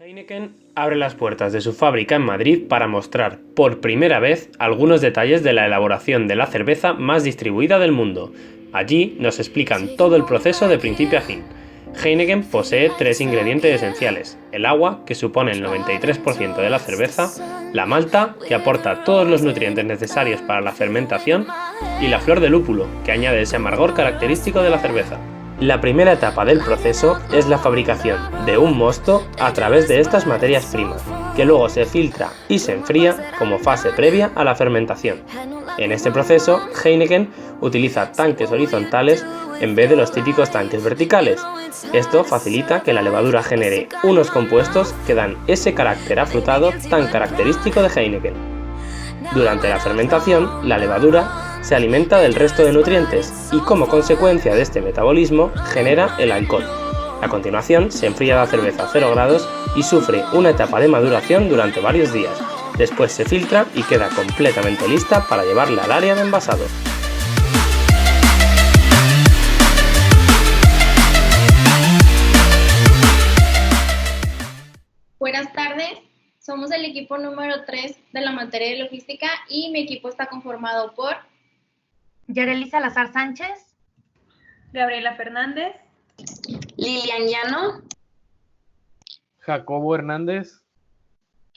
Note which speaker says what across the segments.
Speaker 1: Heineken abre las puertas de su fábrica en Madrid para mostrar, por primera vez, algunos detalles de la elaboración de la cerveza más distribuida del mundo. Allí nos explican todo el proceso de principio a fin. Heineken posee tres ingredientes esenciales: el agua, que supone el 93% de la cerveza, la malta, que aporta todos los nutrientes necesarios para la fermentación, y la flor de lúpulo, que añade ese amargor característico de la cerveza. La primera etapa del proceso es la fabricación de un mosto a través de estas materias primas, que luego se filtra y se enfría como fase previa a la fermentación. En este proceso, Heineken utiliza tanques horizontales en vez de los típicos tanques verticales. Esto facilita que la levadura genere unos compuestos que dan ese carácter afrutado tan característico de Heineken. Durante la fermentación, la levadura se alimenta del resto de nutrientes y, como consecuencia de este metabolismo, genera el alcohol. A continuación, se enfría la cerveza a 0 grados y sufre una etapa de maduración durante varios días. Después se filtra y queda completamente lista para llevarla al área de envasado.
Speaker 2: Buenas tardes, somos el equipo número 3 de la materia de logística y mi equipo está conformado por
Speaker 3: Yareli Salazar Sánchez,
Speaker 4: Gabriela Fernández,
Speaker 5: Lilian Llano,
Speaker 6: Jacobo Hernández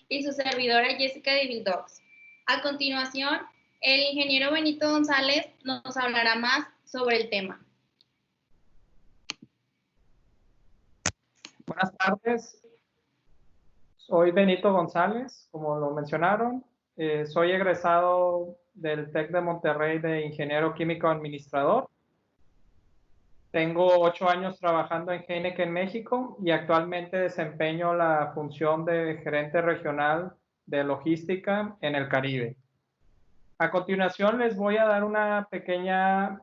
Speaker 2: y su servidora Jessica de Vildox. A continuación, el ingeniero Benito González nos hablará más sobre el tema.
Speaker 7: Buenas tardes, soy Benito González, como lo mencionaron. Soy egresado del TEC de Monterrey de Ingeniero Químico Administrador. Tengo 8 años trabajando en Heineken México y actualmente desempeño la función de gerente regional de logística en el Caribe. A continuación les voy a dar una pequeña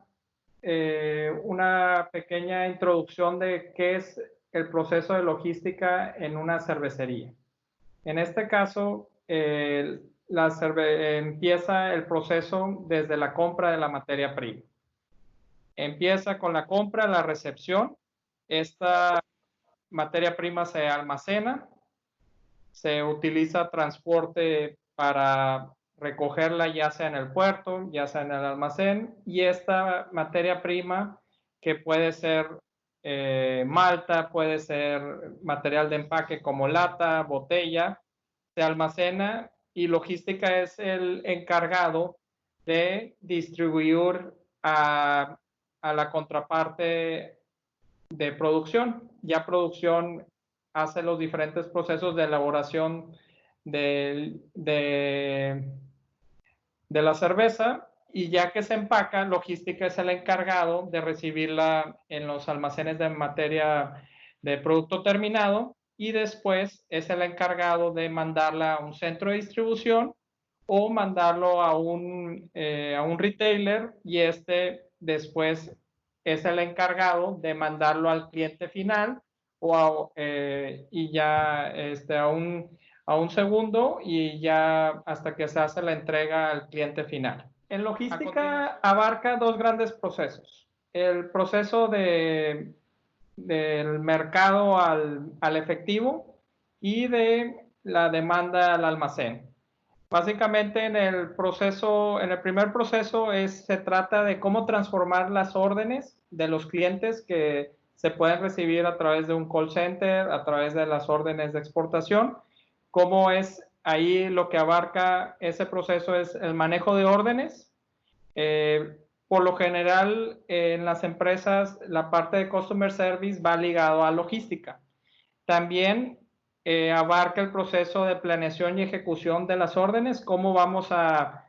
Speaker 7: introducción de qué es el proceso de logística en una cervecería. En este caso, empieza el proceso desde la compra de la materia prima. Empieza con la compra, la recepción. Esta materia prima se almacena, se utiliza transporte para recogerla ya sea en el puerto, ya sea en el almacén, y esta materia prima, que puede ser malta, puede ser material de empaque como lata, botella, se almacena y logística es el encargado de distribuir a la contraparte de producción. Ya producción hace los diferentes procesos de elaboración de la cerveza, y ya que se empaca, logística es el encargado de recibirla en los almacenes de materia de producto terminado, y después es el encargado de mandarla a un centro de distribución o mandarlo a un retailer, y después es el encargado de mandarlo al cliente final a un segundo, y ya hasta que se hace la entrega al cliente final. En logística abarca dos grandes procesos: el proceso del mercado al efectivo y de la demanda al almacén. Básicamente en el primer proceso se trata de cómo transformar las órdenes de los clientes que se pueden recibir a través de un call center, a través de las órdenes de exportación. Cómo es ahí lo que abarca ese proceso es el manejo de órdenes. Por lo general en las empresas la parte de customer service va ligado a logística. También abarca el proceso de planeación y ejecución de las órdenes, cómo vamos a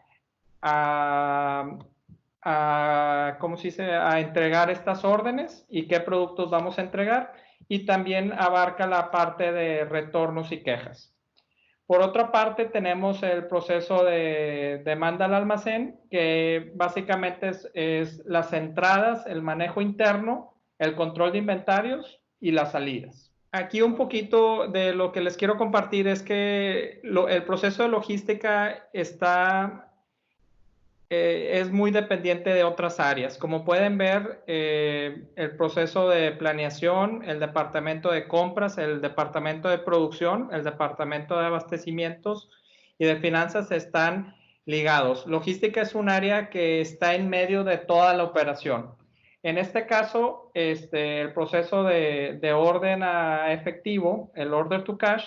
Speaker 7: entregar estas órdenes y qué productos vamos a entregar, y también abarca la parte de retornos y quejas. Por otra parte, tenemos el proceso de demanda al almacén, que básicamente es las entradas, el manejo interno, el control de inventarios y las salidas. Aquí un poquito de lo que les quiero compartir es que el proceso de logística está es muy dependiente de otras áreas. Como pueden ver, el proceso de planeación, el departamento de compras, el departamento de producción, el departamento de abastecimientos y de finanzas están ligados. Logística es un área que está en medio de toda la operación. En este caso, el proceso de orden a efectivo, el order to cash,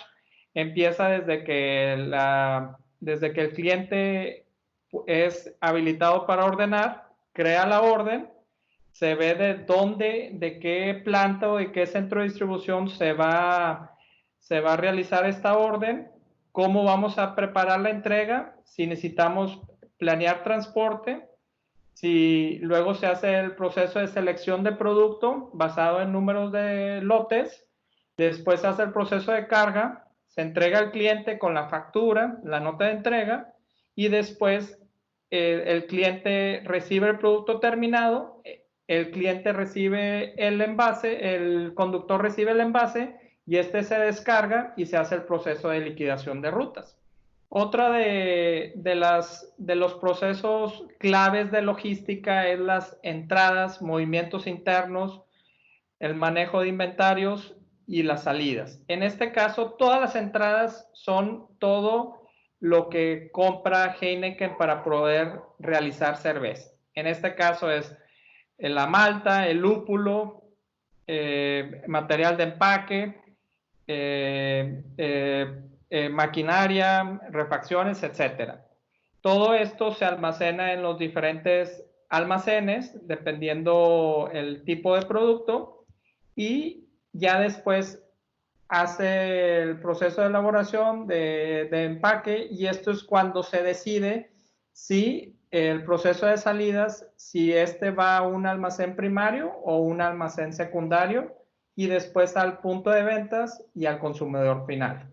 Speaker 7: empieza desde que el cliente es habilitado para ordenar, crea la orden, se ve de qué planta o de qué centro de distribución se va a realizar esta orden, cómo vamos a preparar la entrega, si necesitamos planear transporte, si luego se hace el proceso de selección de producto basado en números de lotes, después se hace el proceso de carga, se entrega al cliente con la factura, la nota de entrega, y después el cliente recibe el producto terminado, el cliente recibe el envase, el conductor recibe el envase y se descarga y se hace el proceso de liquidación de rutas. Otra de los procesos claves de logística es las entradas, movimientos internos, el manejo de inventarios y las salidas. En este caso, todas las entradas son todo lo que compra Heineken para poder realizar cerveza. En este caso es la malta, el lúpulo, material de empaque, maquinaria, refacciones, etc. Todo esto se almacena en los diferentes almacenes, dependiendo el tipo de producto, y ya después hace el proceso de elaboración de empaque, y esto es cuando se decide si el proceso de salidas, si va a un almacén primario o un almacén secundario, y después al punto de ventas y al consumidor final.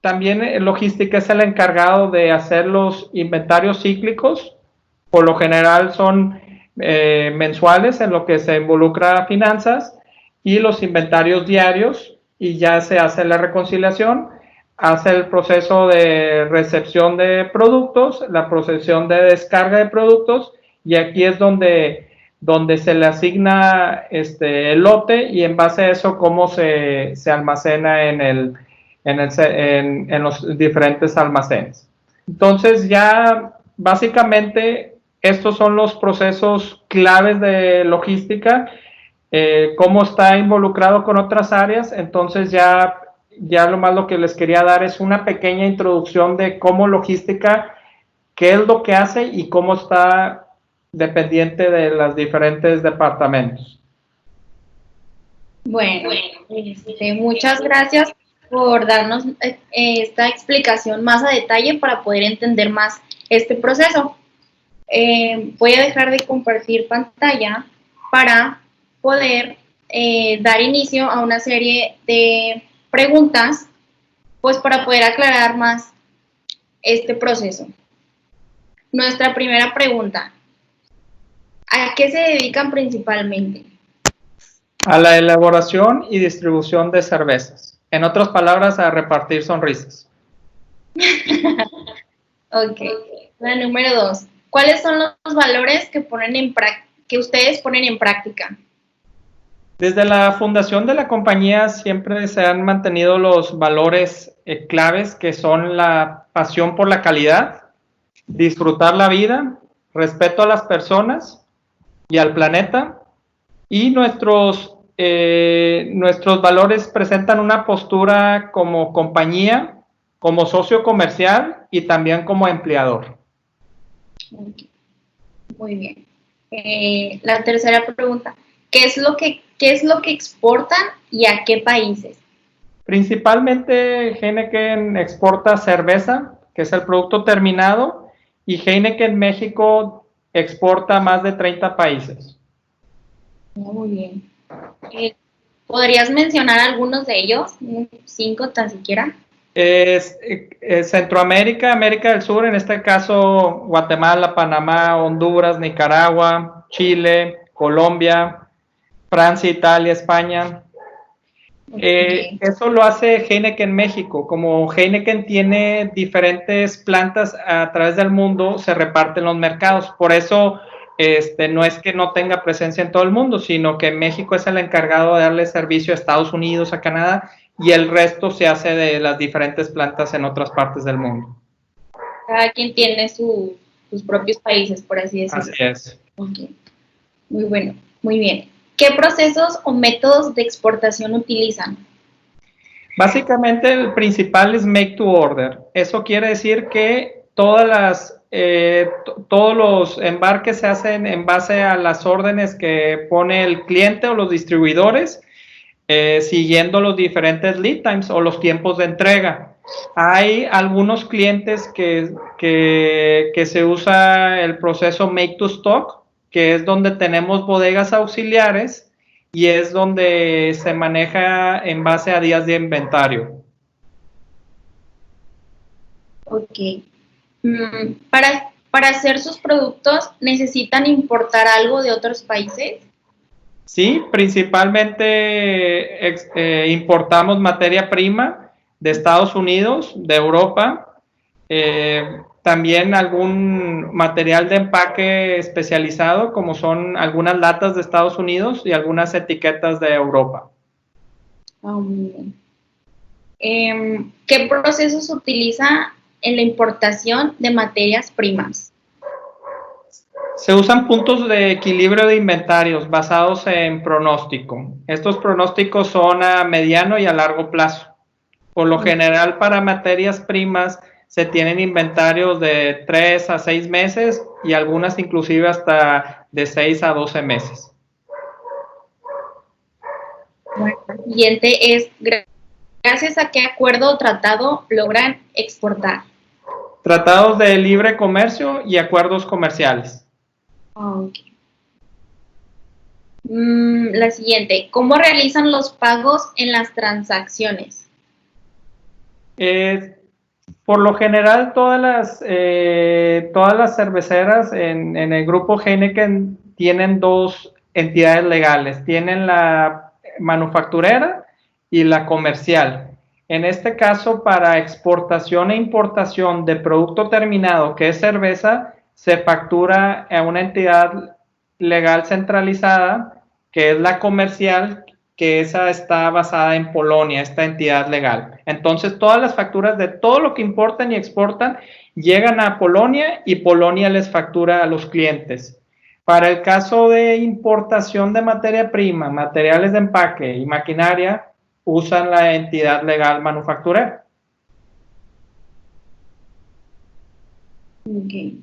Speaker 7: También logística es el encargado de hacer los inventarios cíclicos, por lo general son mensuales en lo que se involucra finanzas, y los inventarios diarios, y ya se hace la reconciliación, hace el proceso de recepción de productos, la procesión de descarga de productos, y aquí es donde se le asigna el lote, y en base a eso cómo se almacena en los diferentes almacenes. Entonces ya básicamente estos son los procesos claves de logística, cómo está involucrado con otras áreas. Entonces ya lo que les quería dar es una pequeña introducción de cómo logística, qué es lo que hace y cómo está dependiente de los diferentes departamentos.
Speaker 2: Bueno, muchas gracias por darnos esta explicación más a detalle para poder entender más este proceso. Voy a dejar de compartir pantalla para poder dar inicio a una serie de preguntas, pues para poder aclarar más este proceso. Nuestra primera pregunta: ¿a qué se dedican principalmente?
Speaker 7: A la elaboración y distribución de cervezas. En otras palabras, a repartir sonrisas.
Speaker 2: Ok. La número 2. ¿Cuáles son los valores que ustedes ponen en práctica?
Speaker 7: Desde la fundación de la compañía siempre se han mantenido los valores claves, que son la pasión por la calidad, disfrutar la vida, respeto a las personas y al planeta, y nuestros valores presentan una postura como compañía, como socio comercial y también como empleador.
Speaker 2: Muy bien. La tercera pregunta: ¿qué es lo que exportan y a qué países?
Speaker 7: Principalmente Heineken exporta cerveza, que es el producto terminado, y Heineken México exporta a más de 30 países.
Speaker 2: Muy bien. ¿Podrías mencionar algunos de ellos? 5 tan siquiera.
Speaker 7: Centroamérica, América del Sur, en este caso Guatemala, Panamá, Honduras, Nicaragua, Chile, Colombia, Francia, Italia, España.
Speaker 2: Ok.
Speaker 7: Eso lo hace Heineken México. Como Heineken tiene diferentes plantas a través del mundo, se reparten los mercados. Por eso no es que no tenga presencia en todo el mundo, sino que México es el encargado de darle servicio a Estados Unidos, a Canadá, y el resto se hace de las diferentes plantas en otras partes del mundo.
Speaker 2: Cada quien tiene sus propios países, por así decirlo.
Speaker 7: Así es.
Speaker 2: Ok. Muy bueno, muy bien. ¿Qué procesos o métodos de exportación utilizan?
Speaker 7: Básicamente el principal es make to order. Eso quiere decir que todos los embarques se hacen en base a las órdenes que pone el cliente o los distribuidores, siguiendo los diferentes lead times o los tiempos de entrega. Hay algunos clientes que se usa el proceso make to stock, que es donde tenemos bodegas auxiliares y es donde se maneja en base a días de inventario.
Speaker 2: Ok. Para hacer sus productos, ¿necesitan importar algo de otros países?
Speaker 7: Sí, principalmente importamos materia prima de Estados Unidos, de Europa, también algún material de empaque especializado, como son algunas latas de Estados Unidos y algunas etiquetas de Europa.
Speaker 2: Muy bien. ¿Qué proceso se utiliza en la importación de materias primas?
Speaker 7: Se usan puntos de equilibrio de inventarios basados en pronóstico. Estos pronósticos son a mediano y a largo plazo. Por lo general, para materias primas se tienen inventarios de 3 a 6 meses y algunas inclusive hasta de 6 a 12 meses.
Speaker 2: Bueno, el siguiente es, ¿gracias a qué acuerdo o tratado logran exportar?
Speaker 7: Tratados de libre comercio y acuerdos comerciales.
Speaker 2: Okay. La siguiente, ¿cómo realizan los pagos en las transacciones?
Speaker 7: Por lo general, todas las cerveceras en el grupo Heineken tienen dos entidades legales. Tienen la manufacturera y la comercial. En este caso, para exportación e importación de producto terminado, que es cerveza, se factura a una entidad legal centralizada, que es la comercial, que esa está basada en Polonia, esta entidad legal. Entonces, todas las facturas de todo lo que importan y exportan llegan a Polonia y Polonia les factura a los clientes. Para el caso de importación de materia prima, materiales de empaque y maquinaria, usan la entidad legal manufacturera.
Speaker 2: Ok.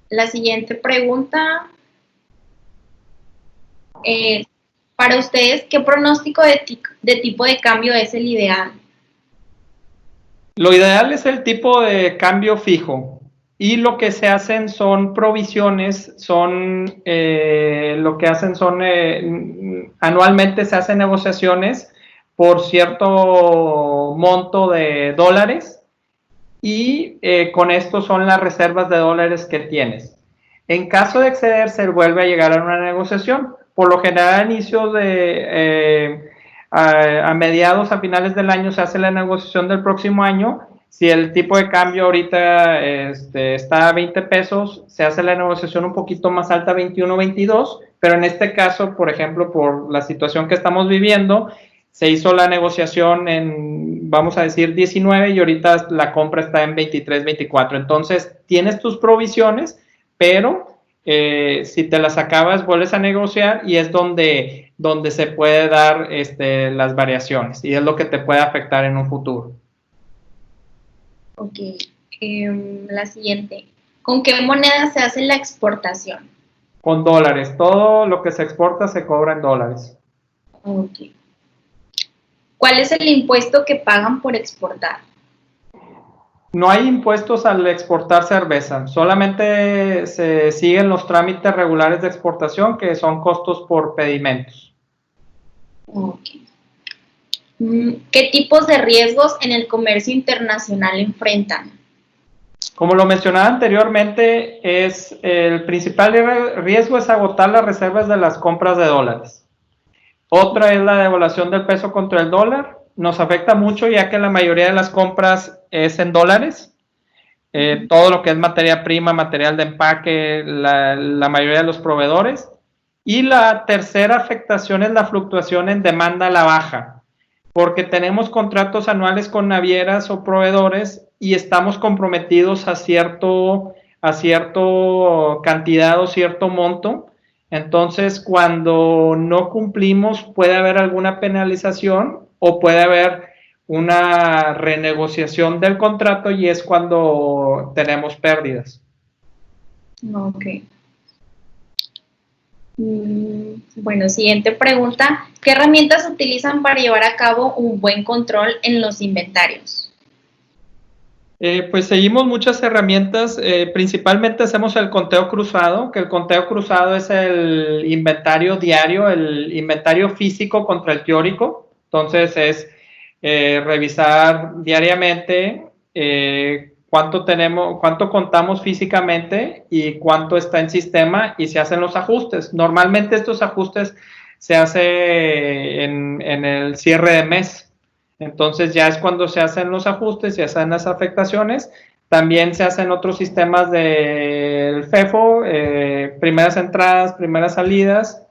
Speaker 2: La siguiente pregunta es, para ustedes, ¿qué pronóstico de tipo de cambio es el ideal?
Speaker 7: Lo ideal es el tipo de cambio fijo y lo que se hacen son provisiones, lo que hacen son, anualmente se hacen negociaciones por cierto monto de dólares y con esto son las reservas de dólares que tienes. En caso de exceder, se vuelve a llegar a una negociación. Por lo general, a inicios a mediados, a finales del año, se hace la negociación del próximo año. Si el tipo de cambio ahorita está a 20 pesos, se hace la negociación un poquito más alta, 21, 22, pero en este caso, por ejemplo, por la situación que estamos viviendo, se hizo la negociación en, vamos a decir, 19 y ahorita la compra está en 23, 24. Entonces, tienes tus provisiones, pero si te las acabas, vuelves a negociar y es donde se puede dar las variaciones y es lo que te puede afectar en un futuro.
Speaker 2: Ok. La siguiente, ¿con qué moneda se hace la exportación?
Speaker 7: Con dólares. Todo lo que se exporta se cobra en dólares.
Speaker 2: Ok. ¿Cuál es el impuesto que pagan por exportar?
Speaker 7: No hay impuestos al exportar cerveza, solamente se siguen los trámites regulares de exportación, que son costos por pedimentos.
Speaker 2: Ok. ¿Qué tipos de riesgos en el comercio internacional enfrentan?
Speaker 7: Como lo mencionaba anteriormente, el principal riesgo es agotar las reservas de las compras de dólares. Otra es la devaluación del peso contra el dólar. Nos afecta mucho ya que la mayoría de las compras es en dólares. Todo lo que es materia prima, material de empaque, la mayoría de los proveedores. Y la tercera afectación es la fluctuación en demanda a la baja, porque tenemos contratos anuales con navieras o proveedores y estamos comprometidos a cierto cantidad o cierto monto. Entonces, cuando no cumplimos, puede haber alguna penalización o puede haber una renegociación del contrato y es cuando tenemos pérdidas.
Speaker 2: Ok. Bueno, siguiente pregunta. ¿Qué herramientas utilizan para llevar a cabo un buen control en los inventarios?
Speaker 7: Pues seguimos muchas herramientas, principalmente hacemos el conteo cruzado, que el conteo cruzado es el inventario diario, el inventario físico contra el teórico. Entonces es revisar diariamente cuánto contamos físicamente y cuánto está en sistema y se hacen los ajustes. Normalmente estos ajustes se hacen en el cierre de mes. Entonces ya es cuando se hacen los ajustes, se hacen las afectaciones. También se hacen otros sistemas del FEFO, primeras entradas, primeras salidas.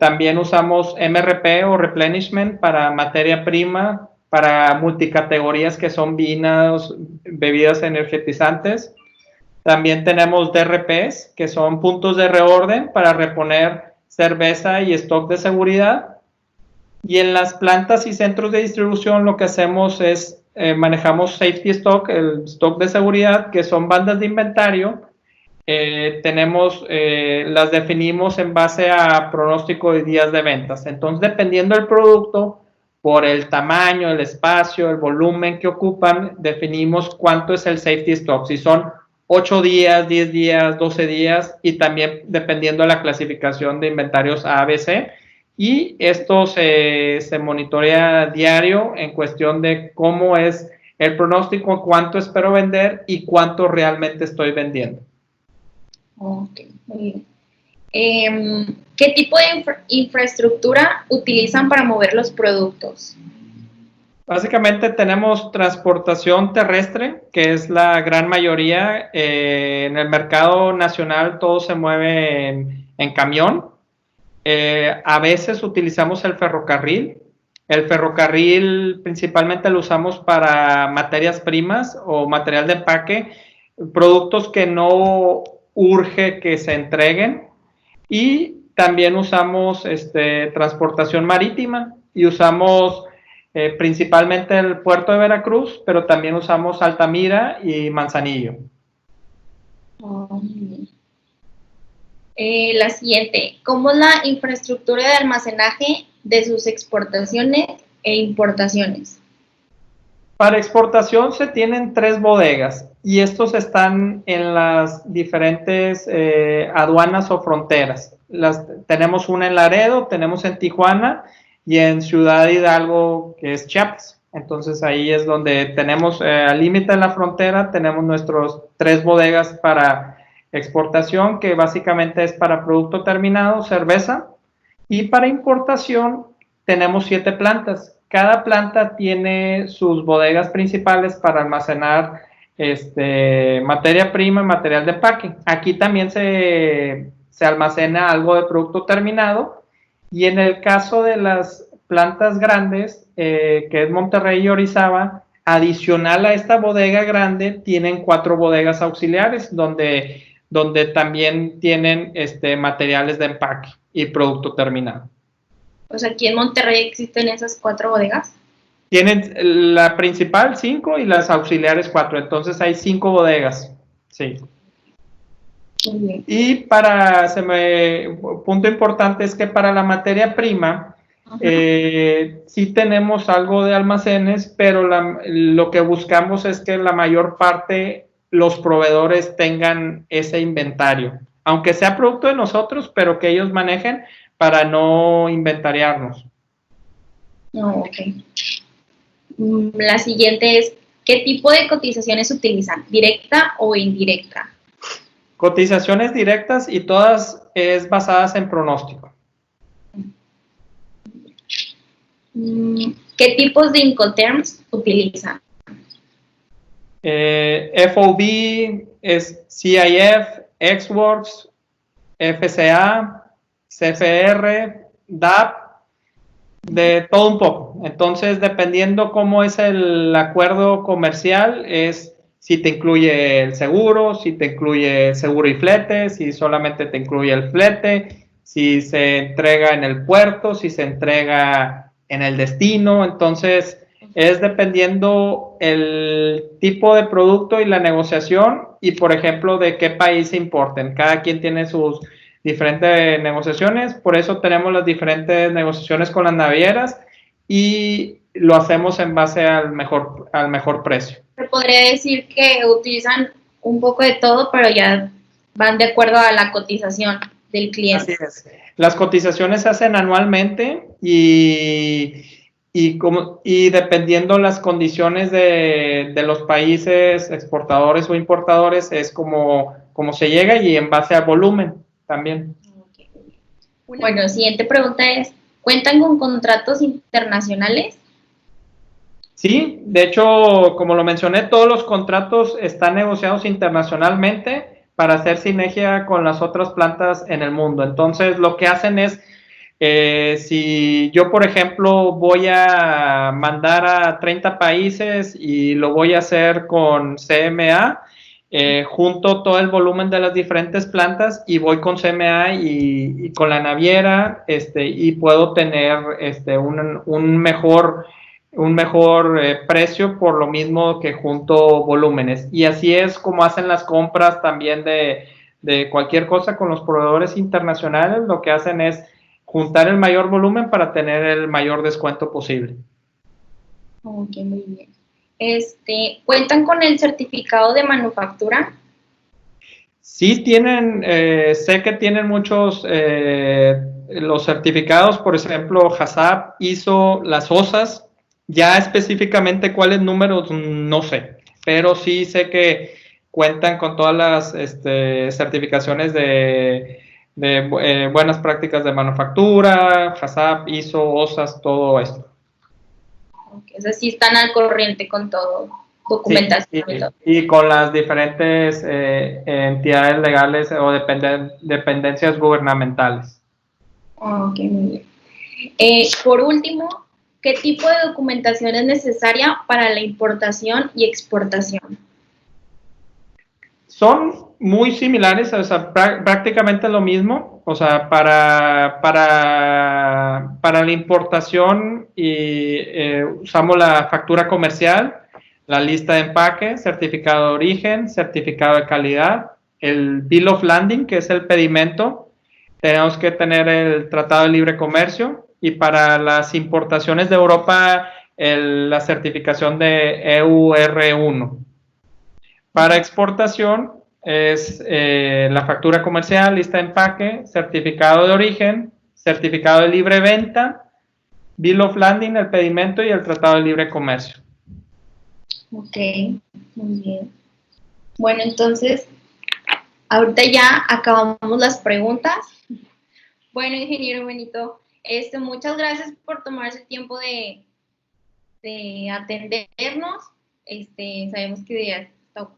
Speaker 7: También usamos MRP o replenishment para materia prima, para multicategorías que son vinos, bebidas energetizantes. También tenemos DRPs, que son puntos de reorden para reponer cerveza y stock de seguridad. Y en las plantas y centros de distribución lo que hacemos es manejamos safety stock, el stock de seguridad, que son bandas de inventario. Las definimos en base a pronóstico de días de ventas. Entonces, dependiendo del producto, por el tamaño, el espacio, el volumen que ocupan, definimos cuánto es el safety stock. Si son 8 días, 10 días, 12 días, y también dependiendo de la clasificación de inventarios A, B, C. Y esto se monitorea diario en cuestión de cómo es el pronóstico, cuánto espero vender y cuánto realmente estoy vendiendo.
Speaker 2: Ok, muy bien. ¿Qué tipo de infraestructura utilizan para mover los productos?
Speaker 7: Básicamente tenemos transportación terrestre, que es la gran mayoría. En el mercado nacional todo se mueve en camión. A veces utilizamos el ferrocarril. El ferrocarril principalmente lo usamos para materias primas o material de empaque, productos que no urge que se entreguen. Y también usamos transportación marítima y usamos principalmente el puerto de Veracruz, pero también usamos Altamira y Manzanillo.
Speaker 2: Oh, la siguiente, ¿cómo es la infraestructura de almacenaje de sus exportaciones e importaciones?
Speaker 7: Para exportación se tienen 3 bodegas y estos están en las diferentes aduanas o fronteras. Tenemos una en Laredo, tenemos en Tijuana y en Ciudad Hidalgo, que es Chiapas. Entonces ahí es donde tenemos al límite de la frontera, tenemos nuestros 3 bodegas para exportación, que básicamente es para producto terminado, cerveza, y para importación tenemos 7 plantas. Cada planta tiene sus bodegas principales para almacenar materia prima y material de empaque. Aquí también se almacena algo de producto terminado, y en el caso de las plantas grandes, que es Monterrey y Orizaba, adicional a esta bodega grande, tienen 4 bodegas auxiliares, donde también tienen materiales de empaque y producto terminado.
Speaker 2: Pues aquí en Monterrey existen esas 4 bodegas.
Speaker 7: Tienen la principal 5 y las auxiliares 4, entonces hay 5 bodegas, sí.
Speaker 2: Muy bien.
Speaker 7: Y punto importante es que para la materia prima, sí tenemos algo de almacenes, pero lo que buscamos es que la mayor parte los proveedores tengan ese inventario, aunque sea producto de nosotros, pero que ellos manejen para no inventariarnos.
Speaker 2: Ok. La siguiente es, ¿qué tipo de cotizaciones utilizan? ¿Directa o indirecta?
Speaker 7: Cotizaciones directas y todas es basadas en pronóstico.
Speaker 2: ¿Qué tipos de Incoterms utilizan?
Speaker 7: FOB, es CIF, XWorks, FCA, CFR, DAP, de todo un poco. Entonces, dependiendo cómo es el acuerdo comercial, es si te incluye el seguro, si te incluye seguro y flete, si solamente te incluye el flete, si se entrega en el puerto, si se entrega en el destino. Entonces, es dependiendo el tipo de producto y la negociación y, por ejemplo, de qué país se importen. Cada quien tiene sus diferentes negociaciones, por eso tenemos las diferentes negociaciones con las navieras y lo hacemos en base al mejor precio.
Speaker 2: Se podría decir que utilizan un poco de todo, pero ya van de acuerdo a la cotización del cliente.
Speaker 7: Así es. Las cotizaciones se hacen anualmente y dependiendo las condiciones de los países exportadores o importadores es como se llega y en base al volumen también.
Speaker 2: Okay. Bueno, siguiente pregunta es, ¿cuentan con contratos internacionales?
Speaker 7: Sí, de hecho, como lo mencioné, todos los contratos están negociados internacionalmente para hacer sinergia con las otras plantas en el mundo. Entonces, lo que hacen es, si yo, por ejemplo, voy a mandar a 30 países y lo voy a hacer con CMA, junto todo el volumen de las diferentes plantas y voy con CMA y con la naviera, y puedo tener un mejor precio por lo mismo que junto volúmenes. Y así es como hacen las compras también de cualquier cosa con los proveedores internacionales. Lo que hacen es juntar el mayor volumen para tener el mayor descuento posible.
Speaker 2: Ok, muy bien. ¿Cuentan con el certificado de manufactura?
Speaker 7: Sí tienen, sé que tienen muchos los certificados, por ejemplo, HACCP, ISO, las OSAS. Ya específicamente cuáles números no sé, pero sí sé que cuentan con todas las certificaciones de buenas prácticas de manufactura, HACCP, ISO, OSAS, todo esto.
Speaker 2: Okay, o sea, sí están al corriente con todo, documentación
Speaker 7: Sí,
Speaker 2: y todo.
Speaker 7: y con las diferentes entidades legales o dependencias gubernamentales.
Speaker 2: Ok, muy bien. Por último, ¿qué tipo de documentación es necesaria para la importación y exportación?
Speaker 7: Son muy similares, o sea, prácticamente lo mismo. O sea, para la importación usamos la factura comercial, la lista de empaque, certificado de origen, certificado de calidad, el Bill of Landing, que es el pedimento. Tenemos que tener el Tratado de Libre Comercio y para las importaciones de Europa, la certificación de EUR1. Para exportación es la factura comercial, lista de empaque, certificado de origen, certificado de libre venta, Bill of Landing, el pedimento y el Tratado de Libre Comercio.
Speaker 2: Ok, muy bien. Bueno, entonces, ahorita ya acabamos las preguntas. Bueno, ingeniero Benito, muchas gracias por tomarse el tiempo de atendernos. Sabemos que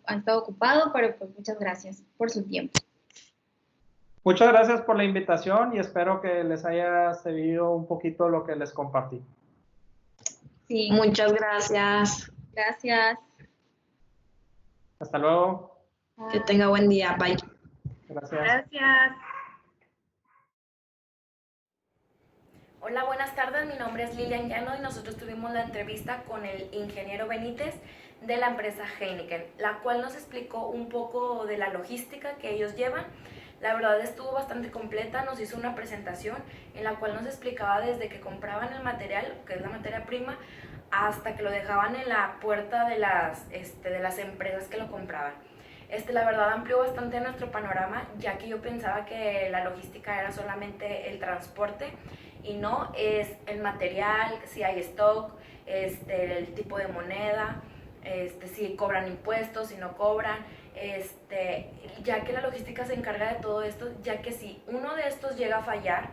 Speaker 2: han estado ocupado, pero pues muchas gracias por su tiempo.
Speaker 7: Muchas gracias por la invitación y espero que les haya servido un poquito lo que les compartí.
Speaker 2: Sí.
Speaker 5: Muchas gracias.
Speaker 2: Gracias.
Speaker 7: Hasta luego.
Speaker 5: Que tenga buen día. Bye.
Speaker 7: Gracias.
Speaker 4: Gracias.
Speaker 6: Hola, buenas tardes. Mi nombre es Lilian Llano y nosotros tuvimos la entrevista con el ingeniero Benítez de la empresa Heineken, la cual nos explicó un poco de la logística que ellos llevan. La verdad estuvo bastante completa, nos hizo una presentación en la cual nos explicaba desde que compraban el material, que es la materia prima, hasta que lo dejaban en la puerta de las empresas que lo compraban. La verdad amplió bastante nuestro panorama, ya que yo pensaba que la logística era solamente el transporte y no, es el material, si hay stock, el tipo de moneda, si cobran impuestos, si no cobran, ya que la logística se encarga de todo esto, ya que si uno de estos llega a fallar,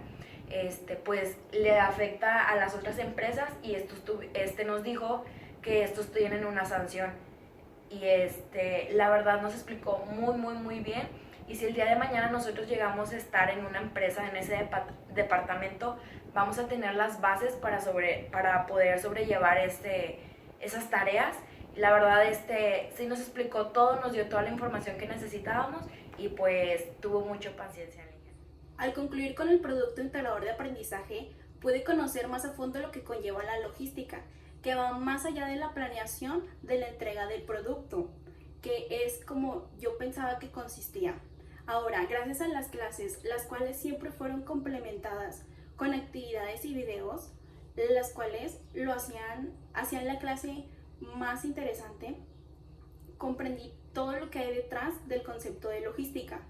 Speaker 6: pues le afecta a las otras empresas y nos dijo que estos tienen una sanción. Y la verdad nos explicó muy bien. Y si el día de mañana nosotros llegamos a estar en una empresa, en ese departamento, vamos a tener las bases para poder sobrellevar esas tareas. La verdad, sí nos explicó todo, nos dio toda la información que necesitábamos y pues tuvo mucha paciencia.
Speaker 8: Al concluir con el producto integrador de aprendizaje, pude conocer más a fondo lo que conlleva la logística, que va más allá de la planeación de la entrega del producto, que es como yo pensaba que consistía. Ahora, gracias a las clases, las cuales siempre fueron complementadas con actividades y videos, las cuales hacían la clase más interesante, comprendí todo lo que hay detrás del concepto de logística,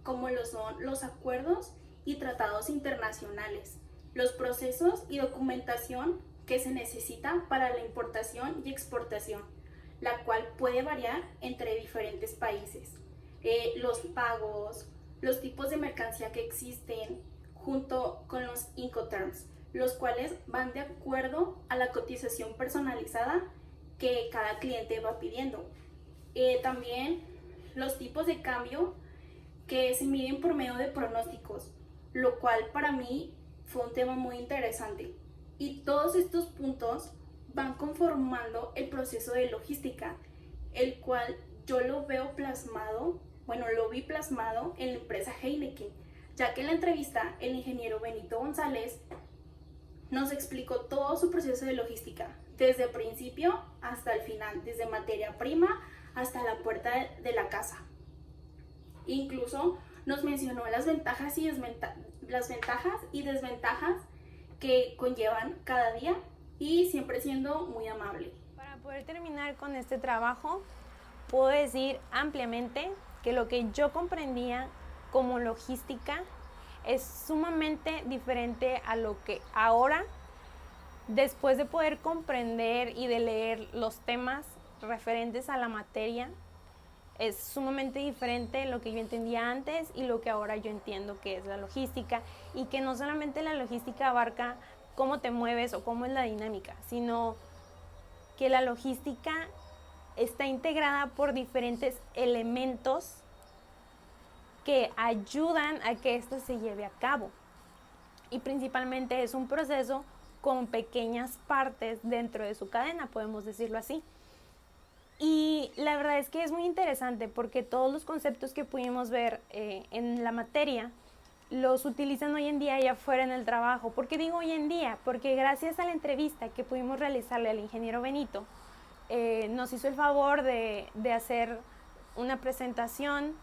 Speaker 8: como lo son los acuerdos y tratados internacionales, los procesos y documentación que se necesita para la importación y exportación, la cual puede variar entre diferentes países, los pagos, los tipos de mercancía que existen, junto con los Incoterms, los cuales van de acuerdo a la cotización personalizada que cada cliente va pidiendo. También los tipos de cambio que se miden por medio de pronósticos, lo cual para mí fue un tema muy interesante. Y todos estos puntos van conformando el proceso de logística, el cual yo lo vi plasmado en la empresa Heineken, ya que en la entrevista el ingeniero Benito González nos explicó todo su proceso de logística, desde el principio hasta el final, desde materia prima hasta la puerta de la casa. Incluso nos mencionó las ventajas y desventajas que conllevan cada día y siempre siendo muy amable.
Speaker 9: Para poder terminar con este trabajo, puedo decir ampliamente que lo que yo comprendía como logística es sumamente diferente a lo que ahora, después de poder comprender y de leer los temas referentes a la materia, es sumamente diferente lo que yo entendía antes y lo que ahora yo entiendo que es la logística, y que no solamente la logística abarca cómo te mueves o cómo es la dinámica, sino que la logística está integrada por diferentes elementos que ayudan a que esto se lleve a cabo, y principalmente es un proceso con pequeñas partes dentro de su cadena, podemos decirlo así. Y la verdad es que es muy interesante porque todos los conceptos que pudimos ver en la materia los utilizan hoy en día allá afuera en el trabajo. ¿Por qué digo hoy en día? Porque gracias a la entrevista que pudimos realizarle al ingeniero Benito, nos hizo el favor de hacer una presentación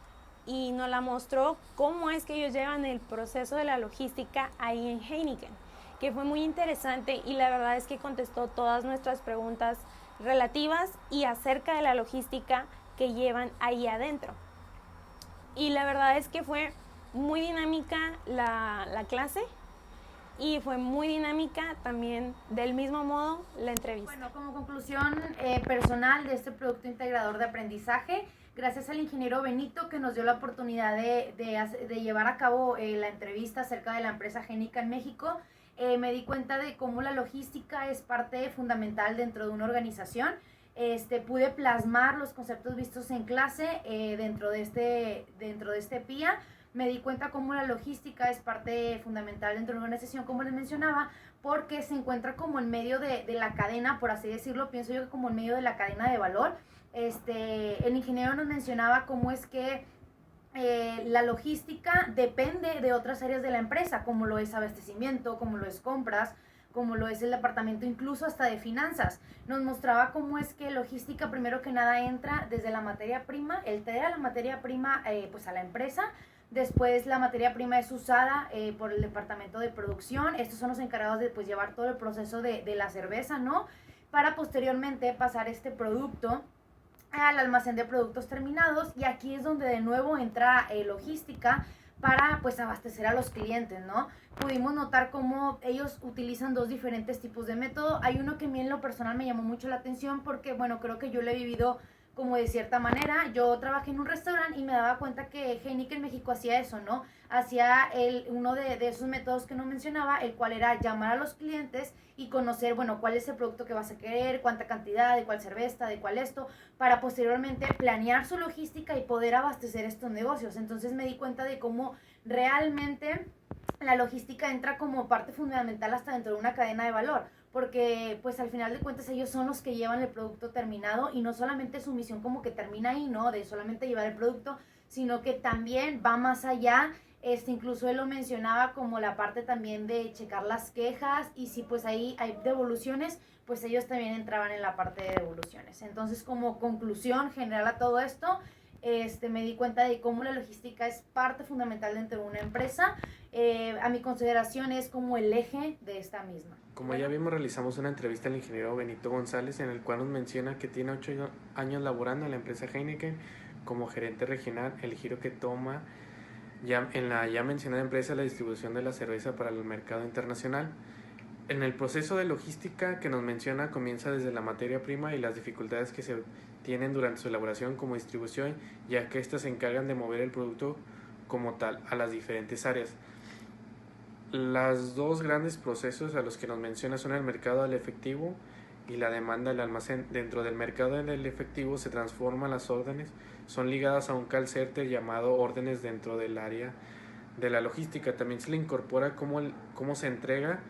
Speaker 9: y nos la mostró cómo es que ellos llevan el proceso de la logística ahí en Heineken, que fue muy interesante, y la verdad es que contestó todas nuestras preguntas relativas y acerca de la logística que llevan ahí adentro. Y la verdad es que fue muy dinámica la clase, y fue muy dinámica también del mismo modo la entrevista.
Speaker 3: Bueno, como conclusión personal de este producto integrador de aprendizaje, gracias al ingeniero Benito que nos dio la oportunidad de llevar a cabo la entrevista acerca de la empresa Heineken en México, me di cuenta de cómo la logística es parte fundamental dentro de una organización. Pude plasmar los conceptos vistos en clase dentro de este PIA. Me di cuenta cómo la logística es parte fundamental dentro de una organización, como les mencionaba, porque se encuentra como en medio de la cadena, por así decirlo, pienso yo que como en medio de la cadena de valor. El ingeniero nos mencionaba cómo es que la logística depende de otras áreas de la empresa, como lo es abastecimiento, como lo es compras, como lo es el departamento incluso hasta de finanzas. Nos mostraba cómo es que logística primero que nada entra desde la materia prima, él trae la materia prima pues a la empresa. Después la materia prima es usada por el departamento de producción. Estos son los encargados de pues llevar todo el proceso de la cerveza, ¿no? Para posteriormente pasar este producto al almacén de productos terminados, y aquí es donde de nuevo entra logística para pues abastecer a los clientes, ¿no? Pudimos notar cómo ellos utilizan dos diferentes tipos de método. Hay uno que a mí en lo personal me llamó mucho la atención porque, bueno, creo que yo lo he vivido como de cierta manera. Yo trabajé en un restaurante y me daba cuenta que Heineken México hacía eso, ¿no? Hacía uno de esos métodos que no mencionaba, el cual era llamar a los clientes y conocer, bueno, cuál es el producto que vas a querer, cuánta cantidad, de cuál cerveza, de cuál esto, para posteriormente planear su logística y poder abastecer estos negocios. Entonces me di cuenta de cómo realmente la logística entra como parte fundamental hasta dentro de una cadena de valor, porque pues al final de cuentas ellos son los que llevan el producto terminado y no solamente su misión como que termina ahí, ¿no? De solamente llevar el producto, sino que también va más allá. Incluso él lo mencionaba como la parte también de checar las quejas, y si pues ahí hay devoluciones, pues ellos también entraban en la parte de devoluciones. Entonces, como conclusión general a todo esto, me di cuenta de cómo la logística es parte fundamental dentro de una empresa. A mi consideración es como el eje de esta misma.
Speaker 1: Como ya vimos, realizamos una entrevista al ingeniero Benito González, en el cual nos menciona que tiene 8 años laborando en la empresa Heineken como gerente regional, el giro que toma en la ya mencionada empresa la distribución de la cerveza para el mercado internacional. En el proceso de logística que nos menciona comienza desde la materia prima y las dificultades que se tienen durante su elaboración como distribución, ya que éstas se encargan de mover el producto como tal a las diferentes áreas. Los dos grandes procesos a los que nos menciona son el mercado del efectivo y la demanda del almacén. Dentro del mercado del efectivo se transforman las órdenes, son ligadas a un call center llamado órdenes dentro del área de la logística. También se le incorpora cómo se entrega,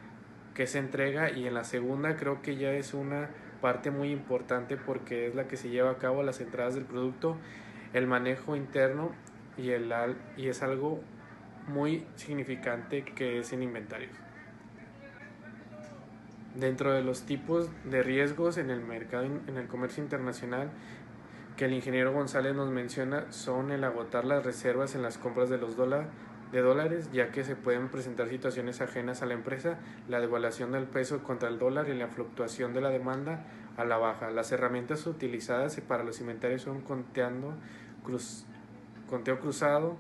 Speaker 1: qué se entrega, y en la segunda creo que ya es una parte muy importante porque es la que se lleva a cabo las entradas del producto, el manejo interno y es algo muy significante que es en inventarios. Dentro de los tipos de riesgos en el mercado, en el comercio internacional, que el ingeniero González nos menciona, son el agotar las reservas en las compras de dólares, ya que se pueden presentar situaciones ajenas a la empresa, la devaluación del peso contra el dólar y la fluctuación de la demanda a la baja. Las herramientas utilizadas para los inventarios son conteo cruzado,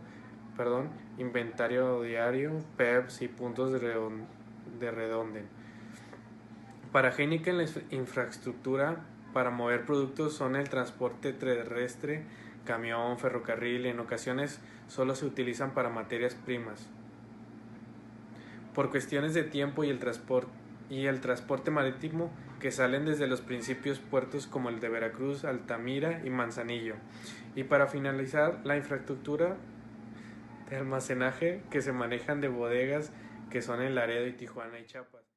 Speaker 1: inventario diario, PEPs y puntos de redonde. Para Heineken, la infraestructura para mover productos son el transporte terrestre, camión, ferrocarril, y en ocasiones solo se utilizan para materias primas. Por cuestiones de tiempo y el transporte marítimo, que salen desde los principales puertos como el de Veracruz, Altamira y Manzanillo. Y para finalizar, la infraestructura de almacenaje que se manejan de bodegas, que son en Laredo y Tijuana y Chiapas.